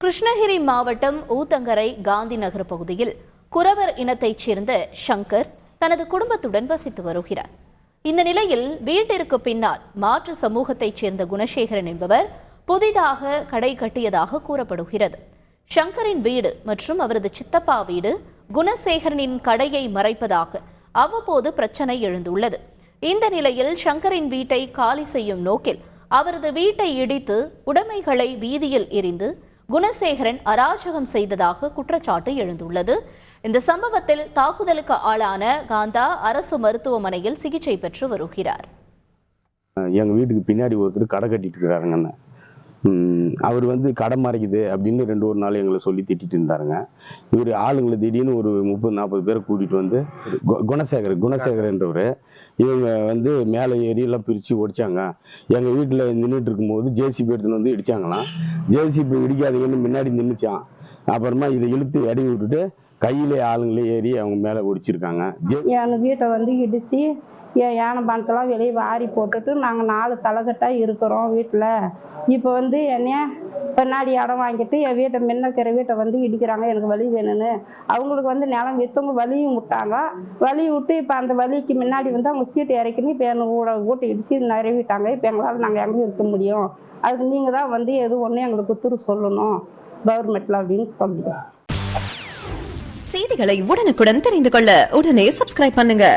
கிருஷ்ணகிரி மாவட்டம் ஊத்தங்கரை காந்தி நகர் பகுதியில் குறவர் இனத்தைச் சேர்ந்த சங்கர் தனது குடும்பத்துடன் வசித்து வருகிறார். இந்த நிலையில் வீட்டிற்கு பின்னால் மாற்று சமூகத்தைச் சேர்ந்த குணசேகரன் என்பவர் புதிதாக கடை கட்டியதாக கூறப்படுகிறது. சங்கரின் வீடு மற்றும் அவரது சித்தப்பா வீடு குணசேகரனின் கடையை மறைப்பதாக அவ்வப்போது பிரச்சனை எழுந்துள்ளது. இந்த நிலையில் சங்கரின் வீட்டை காலி செய்யும் நோக்கில் அவரது வீட்டை இடித்து உடைமைகளை வீதியில் எறிந்து குணசேகரன் அராஜகம் செய்ததாக குற்றச்சாட்டு எழுந்துள்ளது. இந்த சம்பவத்தில் தாக்குதலுக்கு ஆளான காந்தா அரசு மருத்துவமனையில் சிகிச்சை பெற்று வருகிறார். எங்க வீட்டுக்கு பின்னாடி ஒருத்தர் கடை கட்டிட்டு இருக்காருங்க. அவர் கடை மறைக்குது அப்படின்னு ஒரு நாள் எங்களை சொல்லி திட்டிட்டு இருந்தாருங்க. இவர் ஆளுங்களை திடீர்னு ஒரு 30-40 பேரை கூட்டிட்டு வந்து குணசேகரன்றவர் இவங்க மேலே ஏரியெல்லாம் பிரித்து ஒடிச்சாங்க. எங்கள் வீட்டில் நின்றுட்டு இருக்கும்போது ஜேசிபி எடுத்துன்னு வந்து இடிச்சாங்களாம். ஜேசிபி இடிக்காதீங்கன்னு முன்னாடி நின்றுச்சான். அப்புறமா இதை இழுத்து இறங்கி விட்டுட்டு கையிலே ஆளுங்களே ஏறி அவங்க மேலே ஒடிச்சிருக்காங்க. என் வீட்டை இடித்து யானை பானத்தெல்லாம் வெளியே வாரி போட்டுட்டு நாங்கள் 4 தலைகட்டாக இருக்கிறோம் வீட்டில். இப்போ என்னைய பின்னாடி இடம் வாங்கிட்டு என் வீட்டை முன்னிருக்கிற வீட்டை இடிக்கிறாங்க. எனக்கு வழி வேணும்னு அவங்களுக்கு நிலம் விற்றவங்க வழியும் விட்டாங்க. வழி விட்டு இப்போ அந்த வழிக்கு முன்னாடி அவங்க சீட்டு இறக்கின்னு இப்போ எனக்கு வீட்டை இடிச்சு நிறைவிட்டாங்க. இப்போ எங்களால் நாங்கள் எங்கே இருக்க முடியும்? அதுக்கு நீங்கள் தான் எது ஒன்று எங்களுக்கு துரு சொல்லணும் கவர்மெண்ட்டில் அப்படின்னு சொல்லுங்கள். செய்திகளை உடனுக்குடன் தெரிந்து கொள்ள உடனே சப்ஸ்கிரைப் பண்ணுங்க.